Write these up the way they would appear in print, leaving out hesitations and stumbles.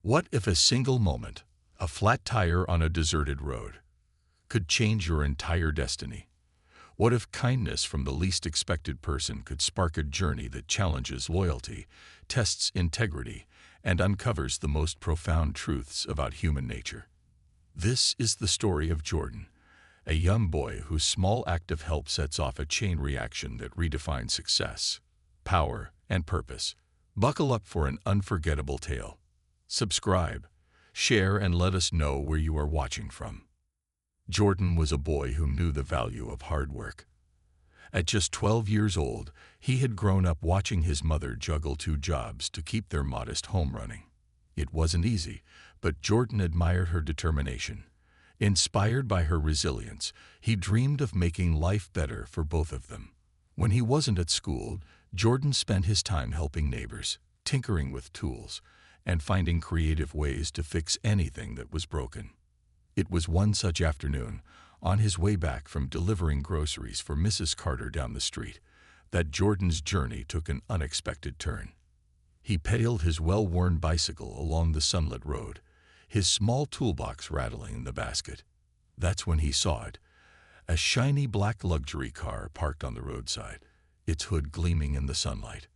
What if a single moment, a flat tire on a deserted road, could change your entire destiny? What if kindness from the least expected person could spark a journey that challenges loyalty, tests integrity, and uncovers the most profound truths about human nature? This is the story of Jordan, a young boy whose small act of help sets off a chain reaction that redefines success, power, and purpose. Buckle up for an unforgettable tale. Subscribe, share, and let us know where you are watching from. Jordan was a boy who knew the value of hard work. At just 12 years old, he had grown up watching his mother juggle two jobs to keep their modest home running. It wasn't easy, but Jordan admired her determination. Inspired by her resilience, he dreamed of making life better for both of them. When he wasn't at school, Jordan spent his time helping neighbors, tinkering with tools, and finding creative ways to fix anything that was broken. It was one such afternoon, on his way back from delivering groceries for Mrs. Carter down the street, that Jordan's journey took an unexpected turn. He pedaled his well-worn bicycle along the sunlit road, his small toolbox rattling in the basket. That's when he saw it, a shiny black luxury car parked on the roadside, its hood gleaming in the sunlight.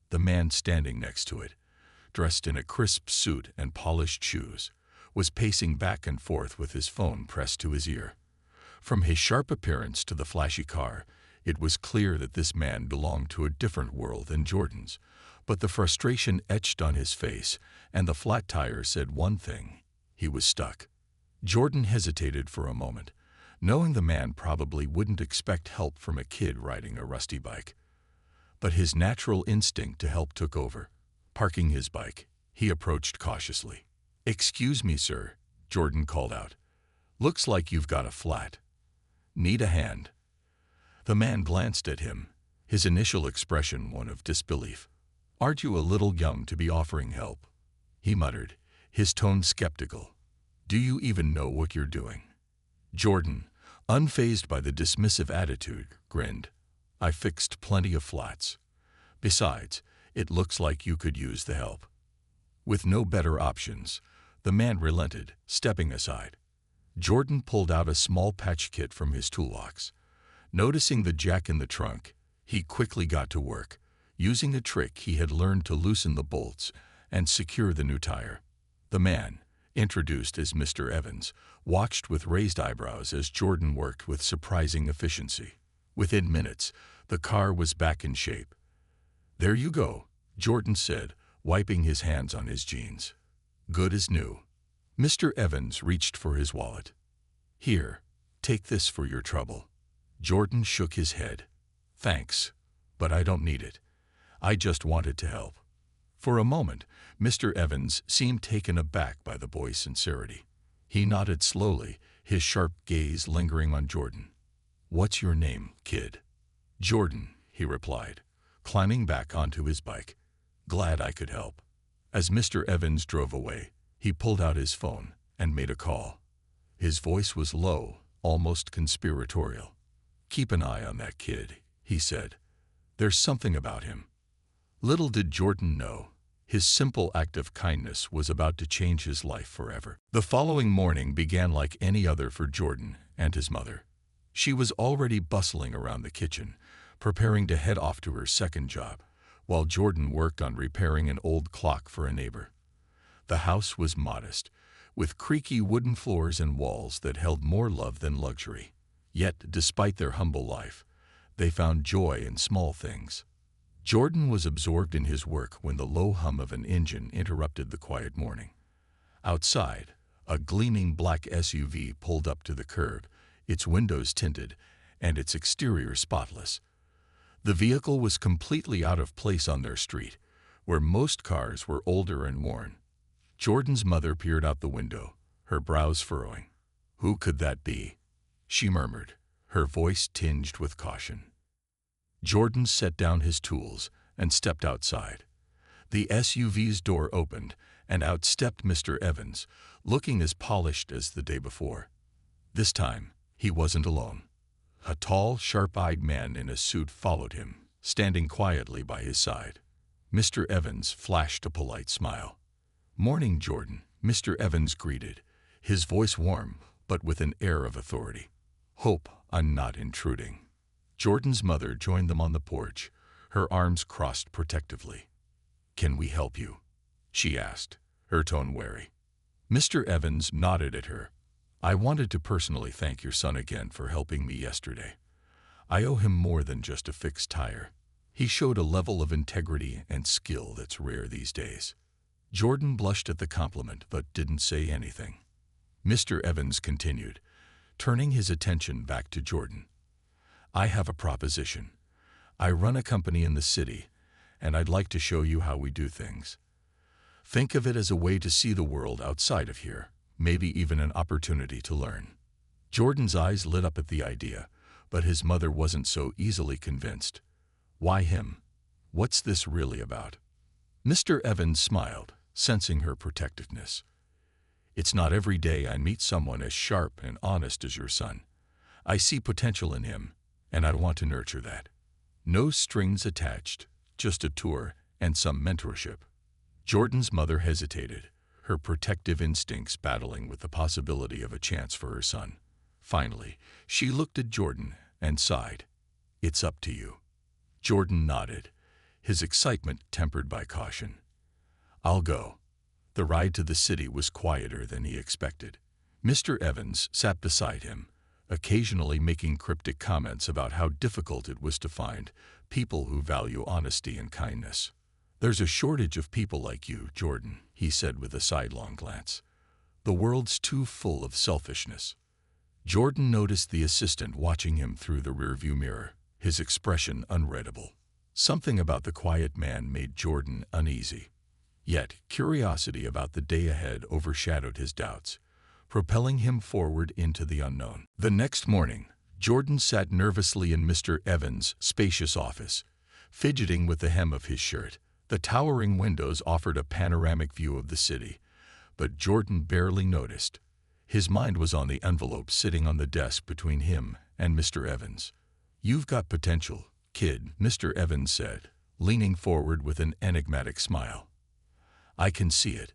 The man standing next to it, dressed in a crisp suit and polished shoes, was pacing back and forth with his phone pressed to his ear. From his sharp appearance to the flashy car, it was clear that this man belonged to a different world than Jordan's. But the frustration etched on his face, and the flat tire said one thing: he was stuck. Jordan hesitated for a moment, knowing the man probably wouldn't expect help from a kid riding a rusty bike. But his natural instinct to help took over. Parking his bike, he approached cautiously. "Excuse me, sir," Jordan called out. "Looks like you've got a flat. Need a hand?" The man glanced at him, his initial expression one of disbelief. "Aren't you a little young to be offering help?" he muttered, his tone skeptical. "Do you even know what you're doing?" Jordan, unfazed by the dismissive attitude, grinned. "I fixed plenty of flats. Besides, it looks like you could use the help." With no better options, the man relented, stepping aside. Jordan pulled out a small patch kit from his toolbox. Noticing the jack in the trunk, he quickly got to work, using a trick he had learned to loosen the bolts and secure the new tire. The man, introduced as Mr. Evans, watched with raised eyebrows as Jordan worked with surprising efficiency. Within minutes, the car was back in shape. "There you go," Jordan said, wiping his hands on his jeans. "Good as new." Mr. Evans reached for his wallet. "Here, take this for your trouble." Jordan shook his head. "Thanks, but I don't need it. I just wanted to help." For a moment, Mr. Evans seemed taken aback by the boy's sincerity. He nodded slowly, his sharp gaze lingering on Jordan. "What's your name, kid?" "Jordan," he replied, climbing back onto his bike. "Glad I could help." As Mr. Evans drove away, he pulled out his phone and made a call. His voice was low, almost conspiratorial. "Keep an eye on that kid," he said. "There's something about him." Little did Jordan know, his simple act of kindness was about to change his life forever. The following morning began like any other for Jordan and his mother. She was already bustling around the kitchen, preparing to head off to her second job, while Jordan worked on repairing an old clock for a neighbor. The house was modest, with creaky wooden floors and walls that held more love than luxury. Yet, despite their humble life, they found joy in small things. Jordan was absorbed in his work when the low hum of an engine interrupted the quiet morning. Outside, a gleaming black SUV pulled up to the curb, its windows tinted and its exterior spotless. The vehicle was completely out of place on their street, where most cars were older and worn. Jordan's mother peered out the window, her brows furrowing. "Who could that be?" she murmured, her voice tinged with caution. Jordan set down his tools and stepped outside. The SUV's door opened, and out stepped Mr. Evans, looking as polished as the day before. This time, he wasn't alone. A tall, sharp-eyed man in a suit followed him, standing quietly by his side. Mr. Evans flashed a polite smile. "Morning, Jordan," Mr. Evans greeted, his voice warm but with an air of authority. "Hope I'm not intruding." Jordan's mother joined them on the porch, her arms crossed protectively. "Can we help you?" she asked, her tone wary. Mr. Evans nodded at her. "I wanted to personally thank your son again for helping me yesterday. I owe him more than just a fixed tire. He showed a level of integrity and skill that's rare these days." Jordan blushed at the compliment but didn't say anything. Mr. Evans continued, turning his attention back to Jordan. "I have a proposition. I run a company in the city, and I'd like to show you how we do things. Think of it as a way to see the world outside of here, maybe even an opportunity to learn." Jordan's eyes lit up at the idea, but his mother wasn't so easily convinced. "Why him? What's this really about?" Mr. Evans smiled, sensing her protectiveness. "It's not every day I meet someone as sharp and honest as your son. I see potential in him, and I want to nurture that. No strings attached, just a tour and some mentorship." Jordan's mother hesitated, her protective instincts battling with the possibility of a chance for her son. Finally, she looked at Jordan and sighed. "It's up to you." Jordan nodded, his excitement tempered by caution. "I'll go." The ride to the city was quieter than he expected. Mr. Evans sat beside him, occasionally making cryptic comments about how difficult it was to find people who value honesty and kindness. "There's a shortage of people like you, Jordan," he said with a sidelong glance. "The world's too full of selfishness." Jordan noticed the assistant watching him through the rearview mirror, his expression unreadable. Something about the quiet man made Jordan uneasy. Yet curiosity about the day ahead overshadowed his doubts, propelling him forward into the unknown. The next morning, Jordan sat nervously in Mr. Evans' spacious office, fidgeting with the hem of his shirt. The towering windows offered a panoramic view of the city, but Jordan barely noticed. His mind was on the envelope sitting on the desk between him and Mr. Evans. "You've got potential, kid," Mr. Evans said, leaning forward with an enigmatic smile. "I can see it,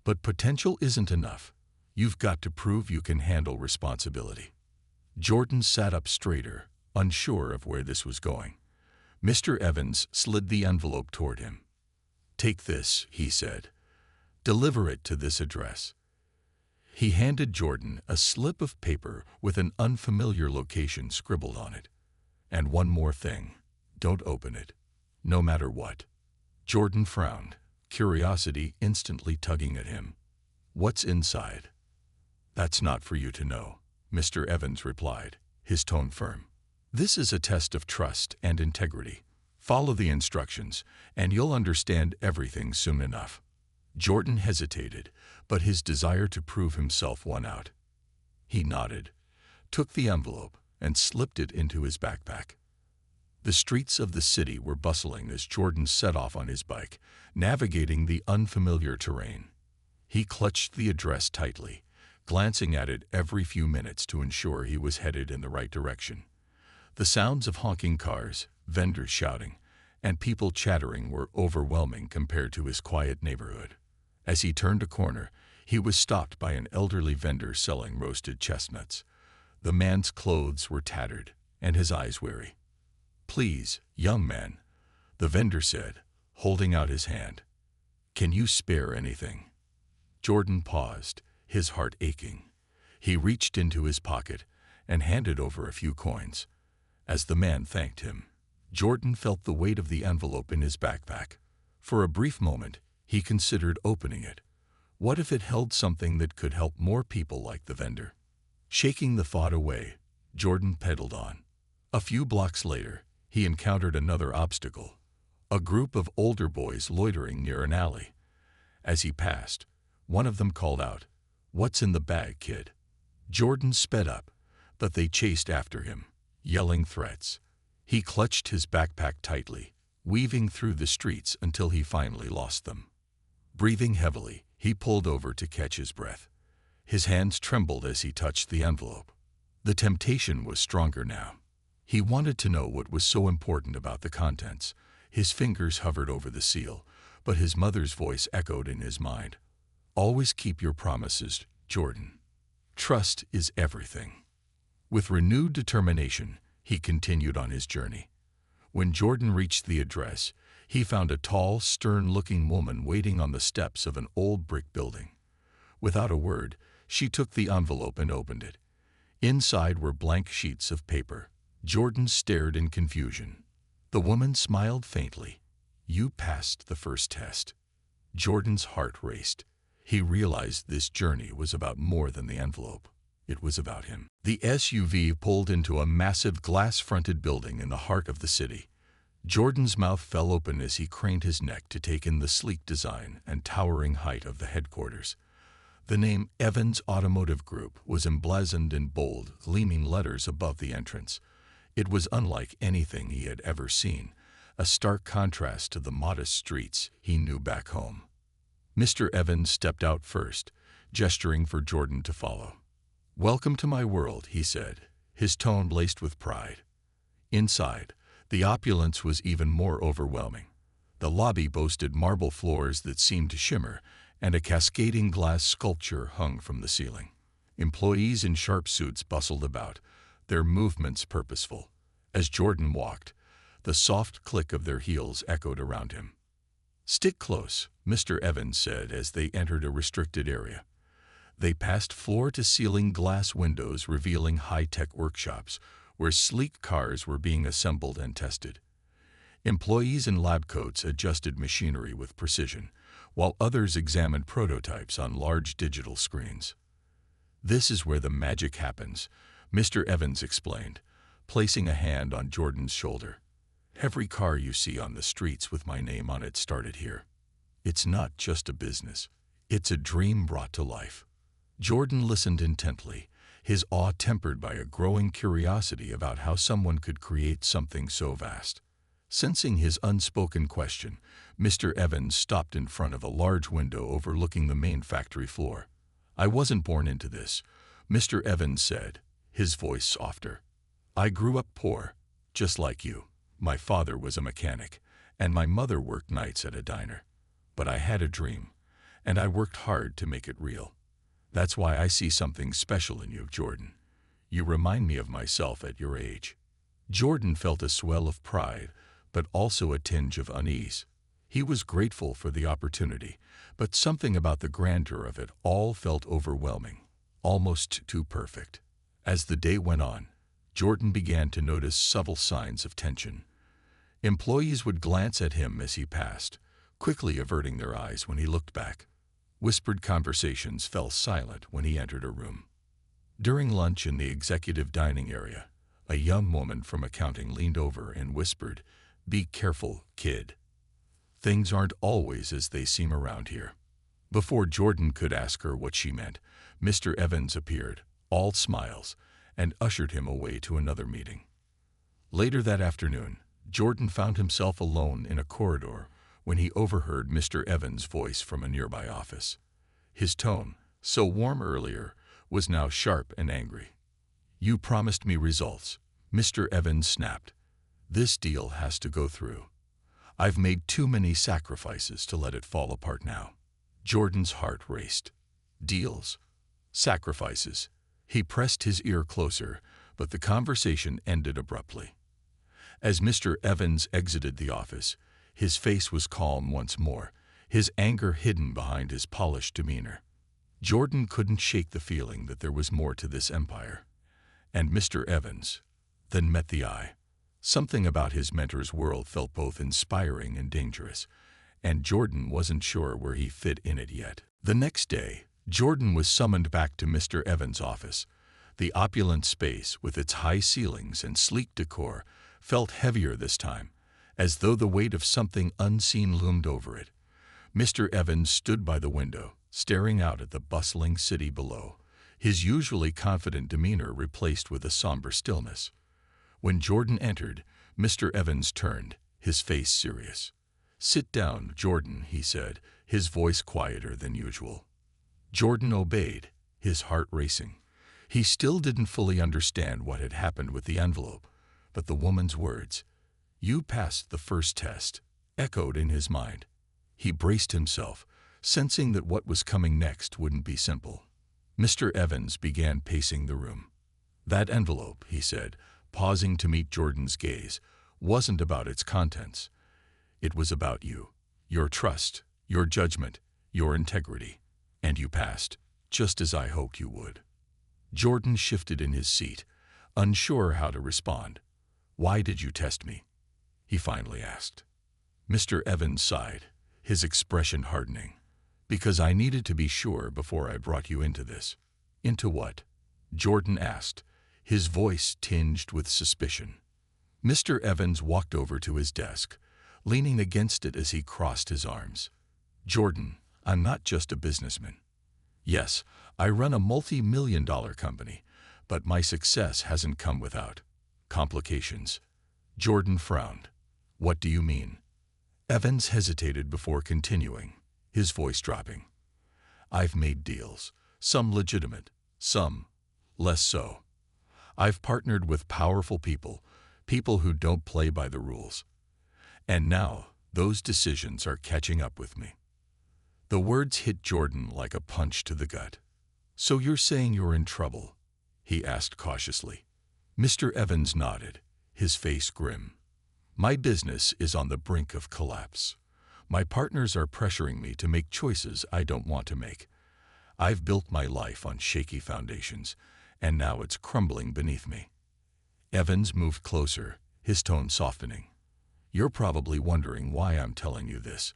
but potential isn't enough. You've got to prove you can handle responsibility." Jordan sat up straighter, unsure of where this was going. Mr. Evans slid the envelope toward him. "Take this," he said. "Deliver it to this address." He handed Jordan a slip of paper with an unfamiliar location scribbled on it. "And one more thing. Don't open it, no matter what." Jordan frowned, curiosity instantly tugging at him. "What's inside?" "That's not for you to know," Mr. Evans replied, his tone firm. "This is a test of trust and integrity. Follow the instructions, and you'll understand everything soon enough." Jordan hesitated, but his desire to prove himself won out. He nodded, took the envelope, and slipped it into his backpack. The streets of the city were bustling as Jordan set off on his bike, navigating the unfamiliar terrain. He clutched the address tightly, glancing at it every few minutes to ensure he was headed in the right direction. The sounds of honking cars, vendors shouting, and people chattering were overwhelming compared to his quiet neighborhood. As he turned a corner, he was stopped by an elderly vendor selling roasted chestnuts. The man's clothes were tattered, and his eyes weary. "Please, young man," the vendor said, holding out his hand. "Can you spare anything?" Jordan paused, his heart aching. He reached into his pocket and handed over a few coins. As the man thanked him, Jordan felt the weight of the envelope in his backpack. For a brief moment, he considered opening it. What if it held something that could help more people like the vendor? Shaking the thought away, Jordan pedaled on. A few blocks later, he encountered another obstacle, a group of older boys loitering near an alley. As he passed, one of them called out, "What's in the bag, kid?" Jordan sped up, but they chased after him, yelling threats. He clutched his backpack tightly, weaving through the streets until he finally lost them. Breathing heavily, he pulled over to catch his breath. His hands trembled as he touched the envelope. The temptation was stronger now. He wanted to know what was so important about the contents. His fingers hovered over the seal, but his mother's voice echoed in his mind. Always keep your promises, Jordan. Trust is everything. With renewed determination, he continued on his journey. When Jordan reached the address, he found a tall, stern-looking woman waiting on the steps of an old brick building. Without a word, she took the envelope and opened it. Inside were blank sheets of paper. Jordan stared in confusion. The woman smiled faintly. "You passed the first test." Jordan's heart raced. He realized this journey was about more than the envelope. It was about him. The SUV pulled into a massive glass-fronted building in the heart of the city. Jordan's mouth fell open as he craned his neck to take in the sleek design and towering height of the headquarters. The name Evans Automotive Group was emblazoned in bold, gleaming letters above the entrance. It was unlike anything he had ever seen, a stark contrast to the modest streets he knew back home. Mr. Evans stepped out first, gesturing for Jordan to follow. "Welcome to my world," he said, his tone laced with pride. Inside, the opulence was even more overwhelming. The lobby boasted marble floors that seemed to shimmer, and a cascading glass sculpture hung from the ceiling. Employees in sharp suits bustled about, their movements purposeful. As Jordan walked, the soft click of their heels echoed around him. "Stick close," Mr. Evans said as they entered a restricted area. They passed floor-to-ceiling glass windows revealing high-tech workshops, where sleek cars were being assembled and tested. Employees in lab coats adjusted machinery with precision, while others examined prototypes on large digital screens. "This is where the magic happens," Mr. Evans explained, placing a hand on Jordan's shoulder. "Every car you see on the streets with my name on it started here. It's not just a business. It's a dream brought to life." Jordan listened intently, his awe tempered by a growing curiosity about how someone could create something so vast. Sensing his unspoken question, Mr. Evans stopped in front of a large window overlooking the main factory floor. "I wasn't born into this," Mr. Evans said, his voice softer. "I grew up poor, just like you. My father was a mechanic, and my mother worked nights at a diner. But I had a dream, and I worked hard to make it real. That's why I see something special in you, Jordan. You remind me of myself at your age." Jordan felt a swell of pride, but also a tinge of unease. He was grateful for the opportunity, but something about the grandeur of it all felt overwhelming, almost too perfect. As the day went on, Jordan began to notice subtle signs of tension. Employees would glance at him as he passed, quickly averting their eyes when he looked back. Whispered conversations fell silent when he entered a room. During lunch in the executive dining area, a young woman from accounting leaned over and whispered, "Be careful, kid. Things aren't always as they seem around here." Before Jordan could ask her what she meant, Mr. Evans appeared, all smiles, and ushered him away to another meeting. Later that afternoon, Jordan found himself alone in a corridor when he overheard Mr. Evans' voice from a nearby office. His tone, so warm earlier, was now sharp and angry. "You promised me results," Mr. Evans snapped. "This deal has to go through. I've made too many sacrifices to let it fall apart now." Jordan's heart raced. Deals? Sacrifices? He pressed his ear closer, but the conversation ended abruptly. As Mr. Evans exited the office, his face was calm once more, his anger hidden behind his polished demeanor. Jordan couldn't shake the feeling that there was more to this empire. And Mr. Evans then met the eye. Something about his mentor's world felt both inspiring and dangerous, and Jordan wasn't sure where he fit in it yet. The next day, Jordan was summoned back to Mr. Evans' office. The opulent space, with its high ceilings and sleek decor, felt heavier this time, as though the weight of something unseen loomed over it. Mr. Evans stood by the window, staring out at the bustling city below, his usually confident demeanor replaced with a somber stillness. When Jordan entered, Mr. Evans turned, his face serious. "Sit down, Jordan," he said, his voice quieter than usual. Jordan obeyed, his heart racing. He still didn't fully understand what had happened with the envelope, but the woman's words, "You passed the first test," echoed in his mind. He braced himself, sensing that what was coming next wouldn't be simple. Mr. Evans began pacing the room. "That envelope," he said, pausing to meet Jordan's gaze, "wasn't about its contents. It was about you, your trust, your judgment, your integrity. And you passed, just as I hoped you would." Jordan shifted in his seat, unsure how to respond. "Why did you test me?" he finally asked. Mr. Evans sighed, his expression hardening. "Because I needed to be sure before I brought you into this." "Into what?" Jordan asked, his voice tinged with suspicion. Mr. Evans walked over to his desk, leaning against it as he crossed his arms. "Jordan, I'm not just a businessman. Yes, I run a multi-million-dollar company, but my success hasn't come without complications." Jordan frowned. "What do you mean?" Evans hesitated before continuing, his voice dropping. "I've made deals, some legitimate, some less so. I've partnered with powerful people, people who don't play by the rules. And now, those decisions are catching up with me." The words hit Jordan like a punch to the gut. "So you're saying you're in trouble?" he asked cautiously. Mr. Evans nodded, his face grim. "My business is on the brink of collapse. My partners are pressuring me to make choices I don't want to make. I've built my life on shaky foundations, and now it's crumbling beneath me." Evans moved closer, his tone softening. "You're probably wondering why I'm telling you this.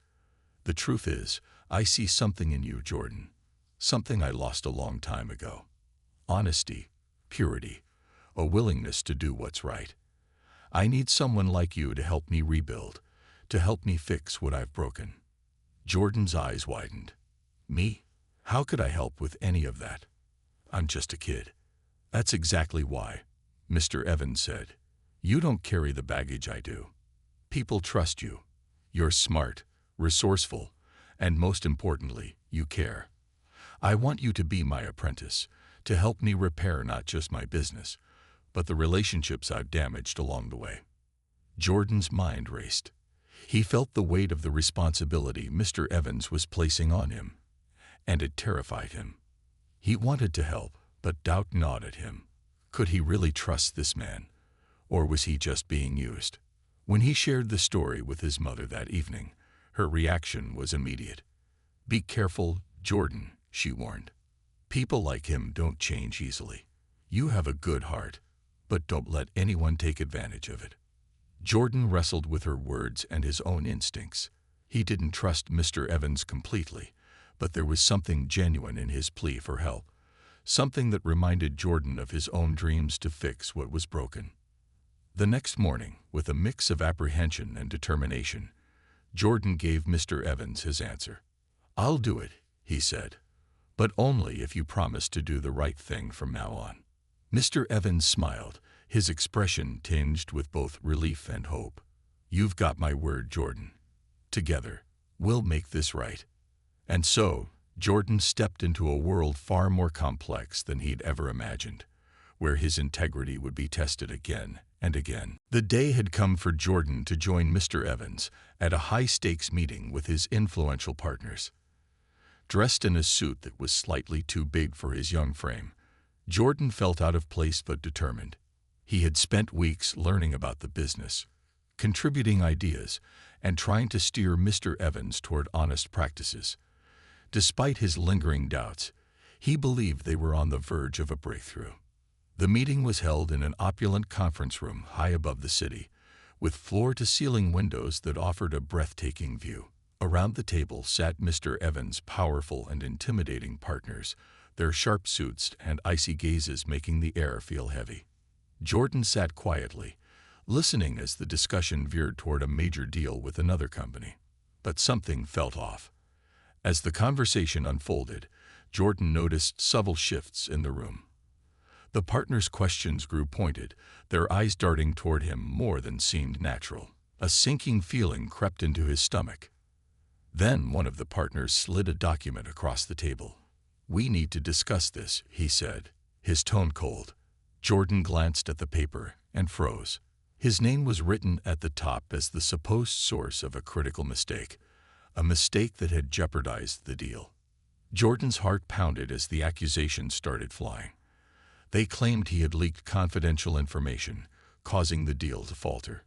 The truth is, I see something in you, Jordan. Something I lost a long time ago. Honesty, purity, a willingness to do what's right. I need someone like you to help me rebuild, to help me fix what I've broken." Jordan's eyes widened. "Me? How could I help with any of that? I'm just a kid." "That's exactly why," Mr. Evans said. "You don't carry the baggage I do. People trust you. You're smart, resourceful, and most importantly, you care. I want you to be my apprentice, to help me repair not just my business, but the relationships I've damaged along the way." Jordan's mind raced. He felt the weight of the responsibility Mr. Evans was placing on him, and it terrified him. He wanted to help, but doubt gnawed at him. Could he really trust this man, or was he just being used? When he shared the story with his mother that evening, her reaction was immediate. "Be careful, Jordan," she warned. "People like him don't change easily. You have a good heart, but don't let anyone take advantage of it." Jordan wrestled with her words and his own instincts. He didn't trust Mr. Evans completely, but there was something genuine in his plea for help, something that reminded Jordan of his own dreams to fix what was broken. The next morning, with a mix of apprehension and determination, Jordan gave Mr. Evans his answer. "I'll do it," he said, "but only if you promise to do the right thing from now on." Mr. Evans smiled, his expression tinged with both relief and hope. "You've got my word, Jordan. Together, we'll make this right." And so, Jordan stepped into a world far more complex than he'd ever imagined, where his integrity would be tested again and again. The day had come for Jordan to join Mr. Evans at a high-stakes meeting with his influential partners. Dressed in a suit that was slightly too big for his young frame, Jordan felt out of place but determined. He had spent weeks learning about the business, contributing ideas, and trying to steer Mr. Evans toward honest practices. Despite his lingering doubts, he believed they were on the verge of a breakthrough. The meeting was held in an opulent conference room high above the city, with floor-to-ceiling windows that offered a breathtaking view. Around the table sat Mr. Evans' powerful and intimidating partners, their sharp suits and icy gazes making the air feel heavy. Jordan sat quietly, listening as the discussion veered toward a major deal with another company. But something felt off. As the conversation unfolded, Jordan noticed subtle shifts in the room. The partners' questions grew pointed, their eyes darting toward him more than seemed natural. A sinking feeling crept into his stomach. Then one of the partners slid a document across the table. "We need to discuss this," he said, his tone cold. Jordan glanced at the paper and froze. His name was written at the top as the supposed source of a critical mistake, a mistake that had jeopardized the deal. Jordan's heart pounded as the accusations started flying. They claimed he had leaked confidential information, causing the deal to falter.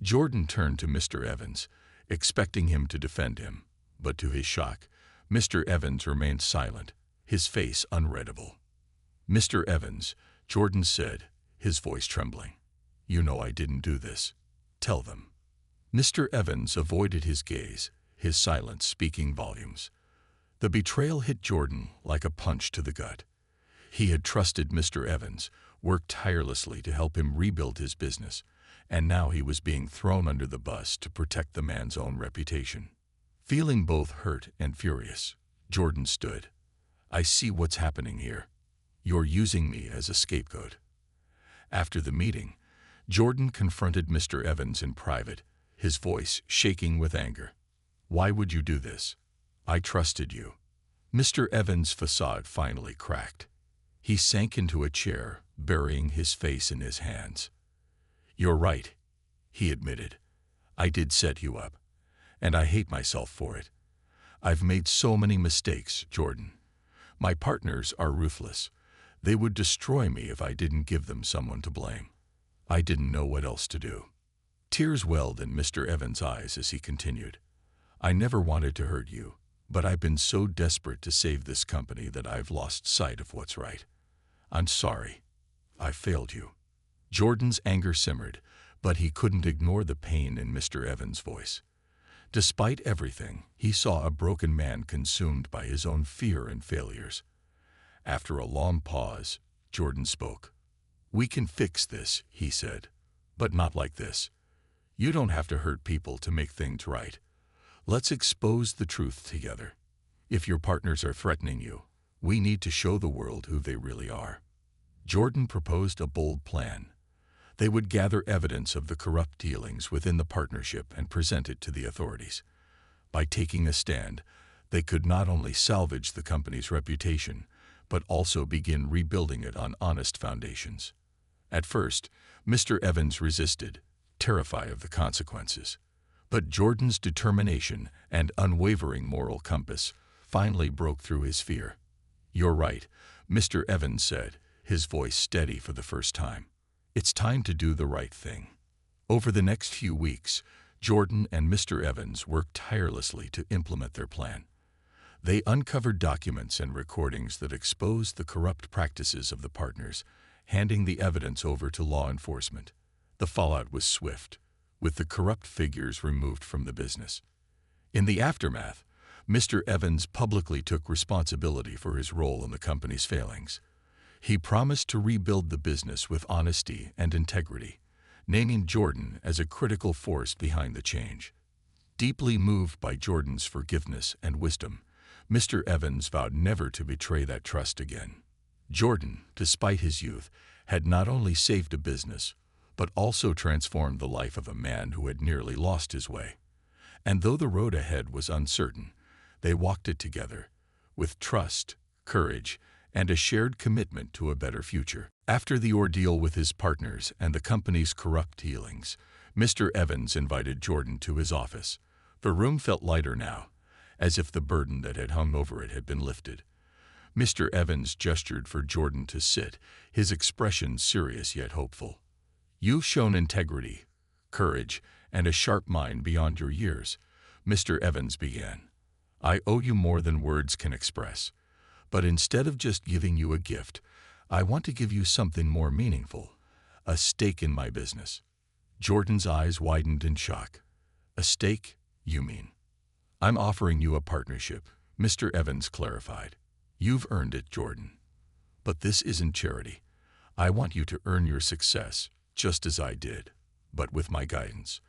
Jordan turned to Mr. Evans, expecting him to defend him, but to his shock, Mr. Evans remained silent, his face unreadable. "Mr. Evans," Jordan said, his voice trembling, "you know I didn't do this. Tell them." Mr. Evans avoided his gaze, his silence speaking volumes. The betrayal hit Jordan like a punch to the gut. He had trusted Mr. Evans, worked tirelessly to help him rebuild his business, and now he was being thrown under the bus to protect the man's own reputation. Feeling both hurt and furious, Jordan stood. "I see what's happening here. You're using me as a scapegoat." After the meeting, Jordan confronted Mr. Evans in private, his voice shaking with anger. "Why would you do this? I trusted you." Mr. Evans' facade finally cracked. He sank into a chair, burying his face in his hands. "You're right," he admitted. "I did set you up, and I hate myself for it. I've made so many mistakes, Jordan. My partners are ruthless. They would destroy me if I didn't give them someone to blame. I didn't know what else to do." Tears welled in Mr. Evans' eyes as he continued. "I never wanted to hurt you, but I've been so desperate to save this company that I've lost sight of what's right. I'm sorry. I failed you." Jordan's anger simmered, but he couldn't ignore the pain in Mr. Evans' voice. Despite everything, he saw a broken man consumed by his own fear and failures. After a long pause, Jordan spoke. "We can fix this," he said, "but not like this. You don't have to hurt people to make things right. Let's expose the truth together. If your partners are threatening you, we need to show the world who they really are." Jordan proposed a bold plan. They would gather evidence of the corrupt dealings within the partnership and present it to the authorities. By taking a stand, they could not only salvage the company's reputation, but also begin rebuilding it on honest foundations. At first, Mr. Evans resisted, terrified of the consequences. But Jordan's determination and unwavering moral compass finally broke through his fear. "You're right," Mr. Evans said, his voice steady for the first time. "It's time to do the right thing." Over the next few weeks, Jordan and Mr. Evans worked tirelessly to implement their plan. They uncovered documents and recordings that exposed the corrupt practices of the partners, handing the evidence over to law enforcement. The fallout was swift, with the corrupt figures removed from the business. In the aftermath, Mr. Evans publicly took responsibility for his role in the company's failings. He promised to rebuild the business with honesty and integrity, naming Jordan as a critical force behind the change. Deeply moved by Jordan's forgiveness and wisdom, Mr. Evans vowed never to betray that trust again. Jordan, despite his youth, had not only saved a business, but also transformed the life of a man who had nearly lost his way. And though the road ahead was uncertain, they walked it together, with trust, courage, and a shared commitment to a better future. After the ordeal with his partners and the company's corrupt dealings, Mr. Evans invited Jordan to his office. The room felt lighter now, as if the burden that had hung over it had been lifted. Mr. Evans gestured for Jordan to sit, his expression serious yet hopeful. "You've shown integrity, courage, and a sharp mind beyond your years," Mr. Evans began. "I owe you more than words can express. But instead of just giving you a gift, I want to give you something more meaningful, a stake in my business." Jordan's eyes widened in shock. "A stake, you mean?" "I'm offering you a partnership," Mr. Evans clarified. "You've earned it, Jordan. But this isn't charity. I want you to earn your success, just as I did, but with my guidance.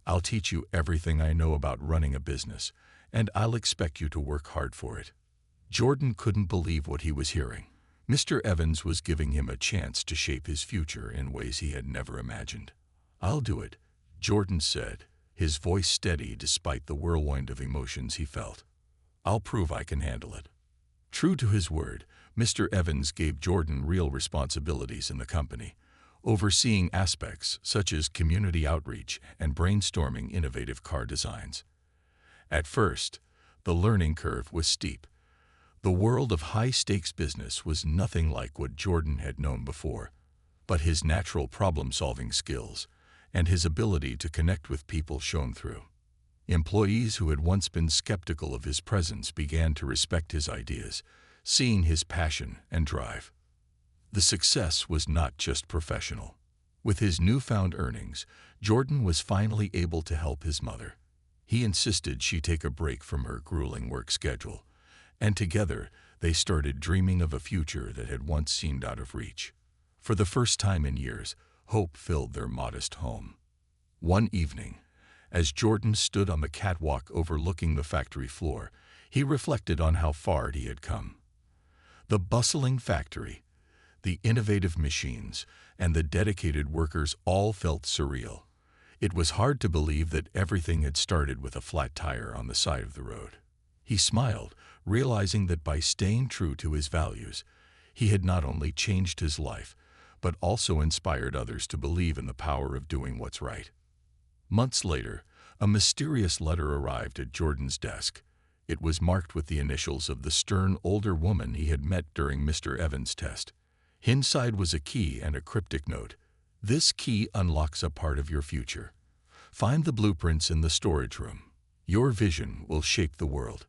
I'll teach you everything I know about running a business, and I'll expect you to work hard for it." Jordan couldn't believe what he was hearing. Mr. Evans was giving him a chance to shape his future in ways he had never imagined. "I'll do it," Jordan said, his voice steady despite the whirlwind of emotions he felt. "I'll prove I can handle it." True to his word, Mr. Evans gave Jordan real responsibilities in the company, overseeing aspects such as community outreach and brainstorming innovative car designs. At first, the learning curve was steep. The world of high-stakes business was nothing like what Jordan had known before, but his natural problem-solving skills and his ability to connect with people shone through. Employees who had once been skeptical of his presence began to respect his ideas, seeing his passion and drive. The success was not just professional. With his newfound earnings, Jordan was finally able to help his mother. He insisted she take a break from her grueling work schedule, and together they started dreaming of a future that had once seemed out of reach. For the first time in years, hope filled their modest home. One evening, as Jordan stood on the catwalk overlooking the factory floor, he reflected on how far he had come. The bustling factory, the innovative machines, and the dedicated workers all felt surreal. It was hard to believe that everything had started with a flat tire on the side of the road. He smiled, realizing that by staying true to his values, he had not only changed his life, but also inspired others to believe in the power of doing what's right. Months later, a mysterious letter arrived at Jordan's desk. It was marked with the initials of the stern older woman he had met during Mr. Evans' test. Inside was a key and a cryptic note. This key unlocks a part of your future. Find the blueprints in the storage room. Your vision will shape the world.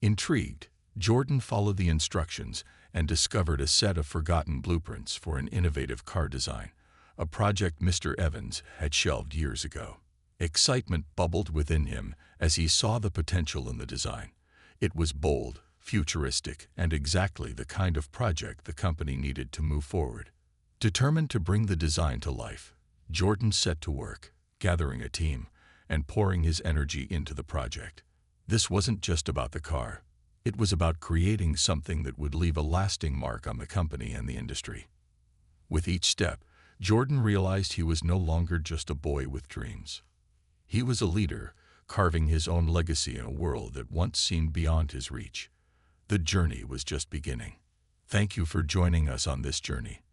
Intrigued, Jordan followed the instructions and discovered a set of forgotten blueprints for an innovative car design, a project Mr. Evans had shelved years ago. Excitement bubbled within him as he saw the potential in the design. It was bold, futuristic, and exactly the kind of project the company needed to move forward. Determined to bring the design to life, Jordan set to work, gathering a team and pouring his energy into the project. This wasn't just about the car. It was about creating something that would leave a lasting mark on the company and the industry. With each step, Jordan realized he was no longer just a boy with dreams. He was a leader, carving his own legacy in a world that once seemed beyond his reach. The journey was just beginning. Thank you for joining us on this journey.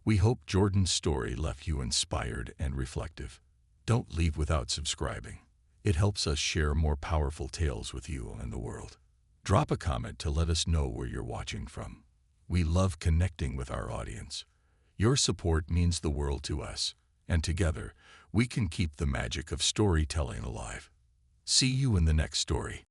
We hope Jordan's story left you inspired and reflective. Don't leave without subscribing. It helps us share more powerful tales with you and the world. Drop a comment to let us know where you're watching from. We love connecting with our audience. Your support means the world to us, and together, we can keep the magic of storytelling alive. See you in the next story.